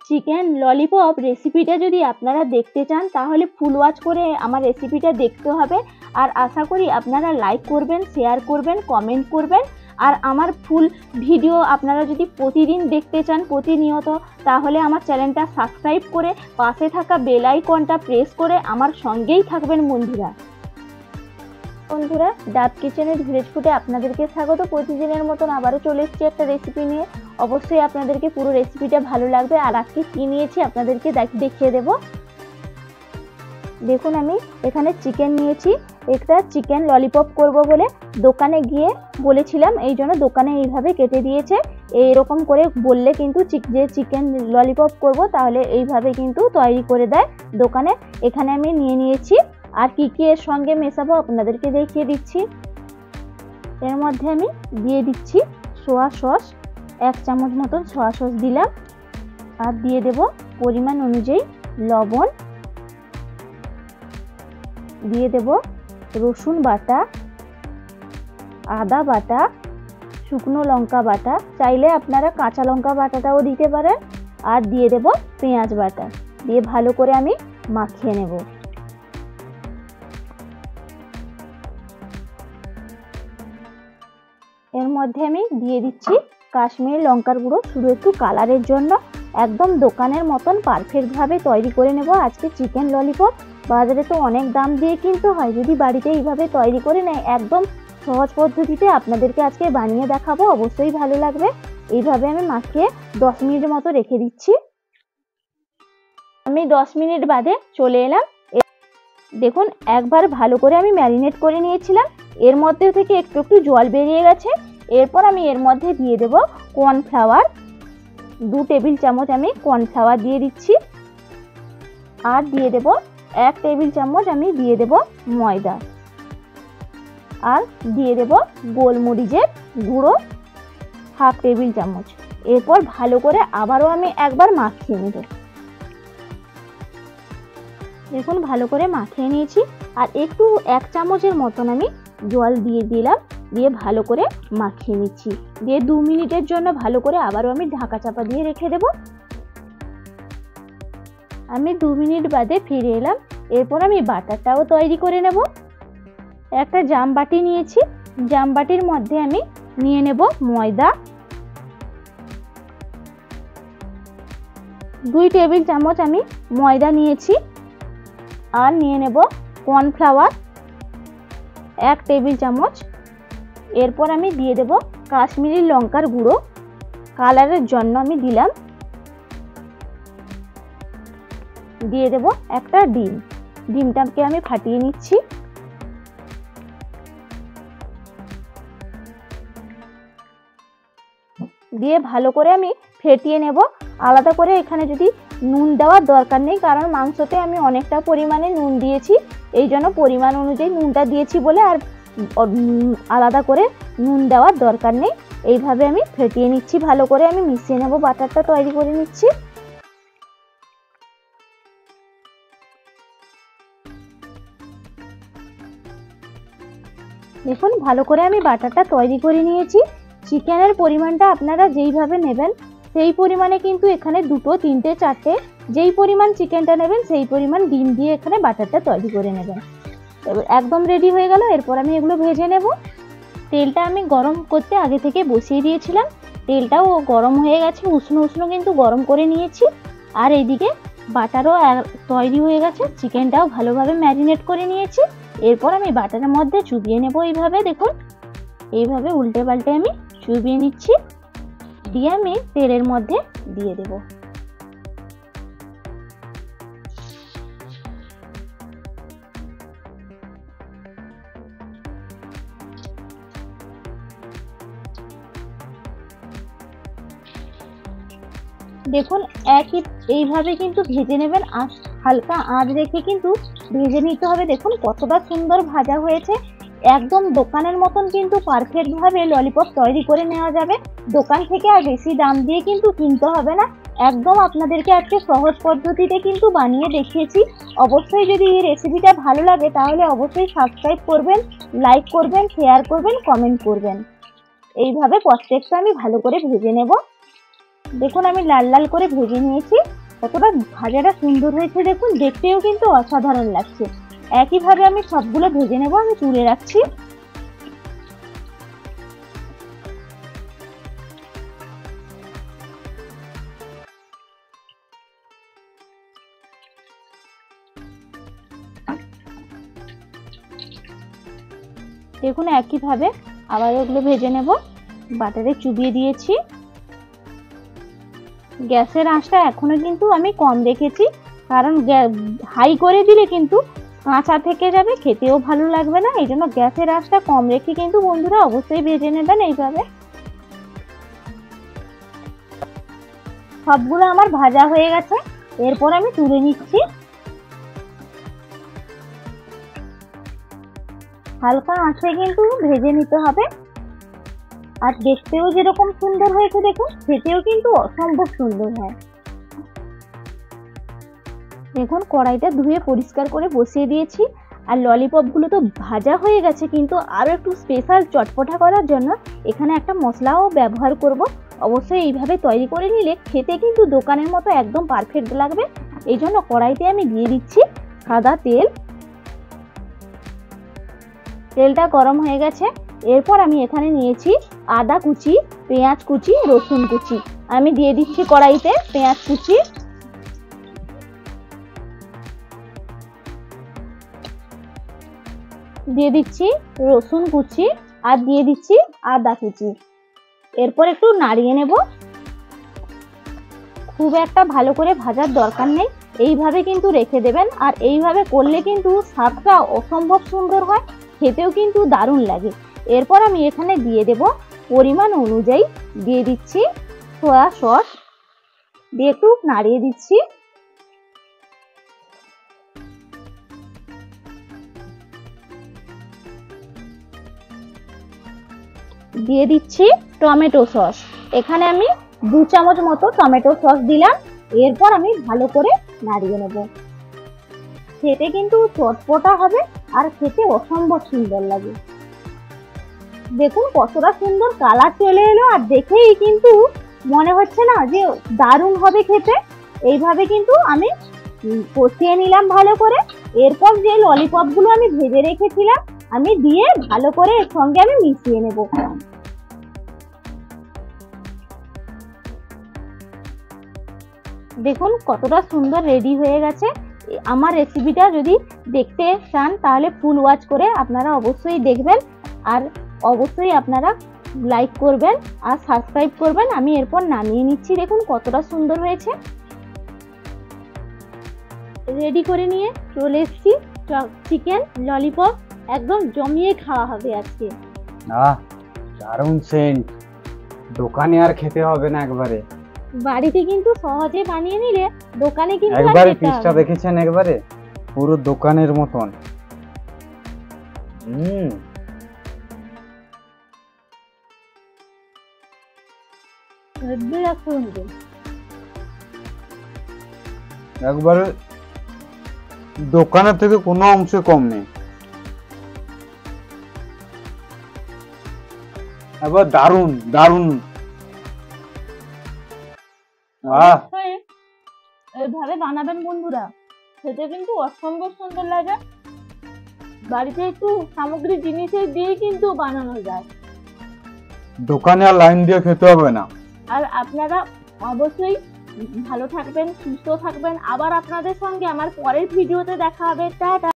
Chicken lollipop রেসিপিটা যদি আপনারা দেখতে চান তাহলে ফুল ওয়াচ করে আমার রেসিপিটা দেখতে হবে। আর আশা করি আপনারা লাইক করবেন, শেয়ার করবেন, কমেন্ট করবেন। আর আমার ফুল ভিডিও আপনারা যদি প্রতিদিন দেখতে চান প্রতিনিয়ত, তাহলে আমার চ্যানেলটা সাবস্ক্রাইব করে পাশে থাকা বেল আইকনটা প্রেস করে আমার সঙ্গেই থাকবেন বন্ধুরা। ডাব কিচেনের ভিলেজ ফুডে আপনাদেরকে স্বাগত। প্রতিদিনের মতন আবারও চলে এসেছি একটা রেসিপি নিয়ে। অবশ্যই আপনাদেরকে পুরো রেসিপিটা ভালো লাগবে। আর আজকে কী নিয়েছি আপনাদেরকে দেখিয়ে দেব। দেখুন, আমি এখানে চিকেন নিয়েছি। একটা চিকেন ললিপপ করব বলে দোকানে গিয়ে বলেছিলাম, এই জন্য দোকানে এইভাবে কেটে দিয়েছে। এইরকম করে বললে কিন্তু যে চিকেন ললিপপ করব তাহলে এইভাবে কিন্তু তৈরি করে দেয় দোকানে। এখানে আমি নিয়ে নিয়েছি। আর কি কি এর সঙ্গে মেশাবো আপনাদেরকে দেখিয়ে দিচ্ছি। এর মধ্যে আমি দিয়ে দিচ্ছি সোয়া সস, 1 চামচ মতন সোয়া সস দিলাম। আর দিয়ে দেব পরিমাণ অনুযায়ী লবণ, দিয়ে দেব রসুন বাটা, আদা বাটা, শুকনো লঙ্কা বাটা, চাইলে আপনারা কাঁচা লঙ্কা বাটাটাও দিতে পারেন। আর দিয়ে দেব পেঁয়াজ বাটা, দিয়ে ভালো করে আমি মাখিয়ে নেব। এর মধ্যে আমি দিয়ে দিচ্ছি কাশ্মীরি লঙ্কার গুঁড়ো, শুধু একটু কালারের জন্য। একদম দোকানের মতন পারফেক্টভাবে তৈরি করে নেব আজকে চিকেন ললিপপ। বাজারে তো অনেক দাম দিয়ে কিনতে হয়, যদি বাড়িতে এইভাবে তৈরি করে নেয় একদম সহজ পদ্ধতিতে আপনাদেরকে আজকে বানিয়ে দেখাবো, অবশ্যই ভালো লাগবে। এইভাবে আমি মাখিয়ে 10 মিনিট মতো রেখে দিচ্ছি। আমি 10 মিনিট বাদে চলে এলাম। দেখুন, একবার ভালো করে আমি ম্যারিনেট করে নিয়েছিলাম। এর মধ্যে থেকে একটু একটু জল বেরিয়ে গেছে। এরপর আমি এর মধ্যে দিয়ে দেব কর্নফ্লাওয়ার, 2 টেবিল চামচ আমি কর্নফ্লাওয়ার দিয়ে দিচ্ছি। আর দিয়ে দেব 1 টেবিল চামচ আমি দিয়ে দেব ময়দা। আর দিয়ে দেব গোলমরিচের গুঁড়ো 1/2 টেবিল চামচ। এরপর ভালো করে আবারও আমি একবার মাখিয়ে নেব। দেখুন, ভালো করে মাখিয়ে নিয়েছি। আর একটু 1 চামচের মতন আমি জল দিয়ে দিলাম, দিয়ে ভালো করে মাখিয়ে নিচ্ছি। দিয়ে 2 মিনিটের জন্য ভালো করে আবারও আমি ঢাকা চাপা দিয়ে রেখে দেব। আমি 2 মিনিট বাদে ফিরে এলাম। এরপর আমি বাটারটাও তৈরি করে নেব। একটা জাম বাটি নিয়েছি, জাম বাটির মধ্যে আমি নিয়ে নেব ময়দা, 2 টেবিল চামচ আমি ময়দা নিয়েছি। আর নিয়ে নেব কর্নফ্লাওয়ার 1 টেবিল চামচ। এরপর আমি দিয়ে দেব কাশ্মীরি লঙ্কার গুঁড়ো, কালারের জন্য আমি দিলাম। দিয়ে দেব একটা ডিম, ডিমটাকে আমি ফাটিয়ে নিচ্ছি। দিয়ে ভালো করে আমি ফেটিয়ে নেব। আলাদা করে এখানে যদি নুন দেওয়ার দরকার নেই, কারণ মাংসতে আমি অনেকটা পরিমাণে নুন দিয়েছি, এই জন্য পরিমাণ অনুযায়ী নুনটা দিয়েছি বলে আর আলাদা করে নুন দেওয়ার দরকার নেই। এইভাবে আমি ফেটিয়ে নিচ্ছি, ভালো করে আমি মিশিয়ে নেব, বাটারটা তৈরি করে নিচ্ছি। দেখুন, ভালো করে আমি বাটারটা তৈরি করে নিয়েছি। চিকেনের পরিমাণটা আপনারা যেইভাবে নেবেন সেই পরিমাণে কিন্তু এখানে 2, 3, 4 যেই পরিমাণ চিকেনটা নেবেন সেই পরিমাণ ডিম দিয়ে এখানে বাটারটা তৈরি করে নেবেন। এবার একদম রেডি হয়ে গেল। এরপর আমি এগুলো ভেজে নেব। তেলটা আমি গরম করতে আগে থেকে বসিয়ে দিয়েছিলাম, তেলটাও গরম হয়ে গেছে, উষ্ণ উষ্ণ কিন্তু গরম করে নিয়েছি। আর এইদিকে বাটারও তৈরি হয়ে গেছে, চিকেনটাও ভালোভাবে ম্যারিনেট করে নিয়েছি। এরপর আমি বাটারের মধ্যে চুবিয়ে নেব এইভাবে। দেখুন, এইভাবে উল্টে পাল্টে আমি চুবিয়ে নিচ্ছি, দিয়ে আমি তেলের মধ্যে দিয়ে দেব। দেখুন, এইভাবে কিন্তু ভেজে নেবেন, আর হালকা আঁচ রেখে কিন্তু ভেজে নিতে হবে। দেখুন কতটা সুন্দর ভাজা হয়েছে। একদম দোকানের মতন কিন্তু পারফেক্টভাবে ললিপপ তৈরি করে নেওয়া যাবে। দোকান থেকে আর বেশি দাম দিয়ে কিন্তু কিনতে হবে না। একদম আপনাদেরকে আজকে সহজ পদ্ধতিতে কিন্তু বানিয়ে দেখিয়েছি। অবশ্যই যদি এই রেসিপিটা ভালো লাগে তাহলে অবশ্যই সাবস্ক্রাইব করবেন, লাইক করবেন, শেয়ার করবেন, কমেন্ট করবেন। এইভাবে প্রত্যেকটা আমি ভালো করে ভেজে নেব। দেখুন আমি লাল লাল করে ভেজে নিয়েছি। কতটা ভাজাটা সুন্দর হয়েছে দেখুন, দেখতেও কিন্তু অসাধারণ লাগছে। একইভাবে আমি সবগুলো ভেজে নেব। আমি তুলে রাখছি। দেখুন একইভাবে আবার ওগুলো ভেজে নেব। বাটারে চুবিয়ে দিয়েছি। গ্যাসের আঁচটা এখনো কিন্তু আমি কম রেখেছি, কারণ হাই করে দিলে কিন্তু কাঁচা থেকে যাবে, খেতেও ভালো লাগবে না। এই জন্য গ্যাসের আঁচটা কম রেখে কিন্তু বন্ধুরা অবশ্যই ভেজে নেবেন এইভাবে। সবগুলো আমার ভাজা হয়ে গেছে, এরপর আমি তুলে নিচ্ছি। হালকা আঁচে কিন্তু ভেজে নিতে হবে। আর দেখতেও যেরকম সুন্দর হয়েছে দেখুন, খেতেও কিন্তু অসম্ভব সুন্দর হয়। দেখুন কড়াইটা ধুয়ে পরিষ্কার করে বসিয়ে দিয়েছি। আর ললিপপগুলো তো ভাজা হয়ে গেছে, কিন্তু আরও একটু স্পেশাল চটপটা করার জন্য এখানে একটা মশলাও ব্যবহার করব। অবশ্যই এইভাবে তৈরি করে নিলে খেতে কিন্তু দোকানের মতো একদম পারফেক্ট লাগবে। এই জন্য কড়াইতে আমি দিয়ে দিচ্ছি সাদা তেল। তেলটা গরম হয়ে গেছে। এরপর আমি এখানে নিয়েছি আদা কুচি, পেঁয়াজ কুচি, রসুন কুচি। আমি দিয়ে দিচ্ছি কড়াইতে পেঁয়াজ কুচি, দিয়ে দিচ্ছি রসুন কুচি, আর দিয়ে দিচ্ছি আদা কুচি। এরপর একটু নাড়িয়ে নেব। খুব একটা ভালো করে ভাজার দরকার নেই, এইভাবে কিন্তু রেখে দেবেন। আর এইভাবে করলে কিন্তু স্বাদটা অসম্ভব সুন্দর হয়, খেতেও কিন্তু দারুণ লাগে। এরপর আমি এখানে দিয়ে দেব পরিমাণ অনুযায়ী দিয়ে দিচ্ছি সয়া সস, দিয়ে একটু নাড়িয়ে দিচ্ছি। দিয়ে দিচ্ছি টমেটো সস। এখানে আমি 2 চামচ মতো টমেটো সস দিলাম। এরপর আমি ভালো করে নাড়িয়ে নেব। খেতে কিন্তু চটপটা হবে আর খেতে অসম্ভব সুন্দর লাগে। দেখুন কতটা সুন্দর কালার চলে এলো, আর দেখেই কিন্তু মনে হচ্ছে না যে দারুণ হবে খেতে। এইভাবে কিন্তু আমি কষিয়ে নিলাম ভালো করে। এরপর যে ললিপপগুলো আমি ভেজে রেখেছিলাম আমি দিয়ে ভালো করে এর সঙ্গে আমি মিশিয়ে নেব। দেখুন কতটা সুন্দর রেডি হয়ে গেছে। আমার রেসিপিটা যদি দেখতে চান তাহলে ফুল ওয়াচ করে আপনারা অবশ্যই দেখবেন। আর অবশ্যই আপনারা লাইক করবেন আর সাবস্ক্রাইব করবেন। আমি এরপর নামিয়ে নিচ্ছি। দেখুন কতটা সুন্দর হয়েছে। রেডি করে নিয়ে চলে এসেছি চিকেন ললিপপ। একদম জমিয়ে খাওয়া হবে আজকে। দারুণ সেন্ট, দোকানে আর খেতে হবে না, একবারে বাড়িতে কিন্তু সহজে বানিয়ে নিলে দোকানে কিন্তু একবারে পিসটা দেখেছেন, একবারে পুরো দোকানের মতন। একবারে দোকানের থেকে কোনো অংশে কম নেই। এবার দারুণ দারুণ। এইভাবে বানাবেন বন্ধুরা, খেতে কিন্তু অসম্ভব সুন্দর লাগে। বাড়িতে একটু সামগ্রী জিনিসের দিয়ে কিন্তু বানানো যায়, দোকানে আর লাইন দিয়ে খেতে হবে না। আর আপনারা অবশ্যই ভালো থাকবেন, সুস্থ থাকবেন। আবার আপনাদের সঙ্গে আমার পরের ভিডিওতে দেখা হবে। টাটা।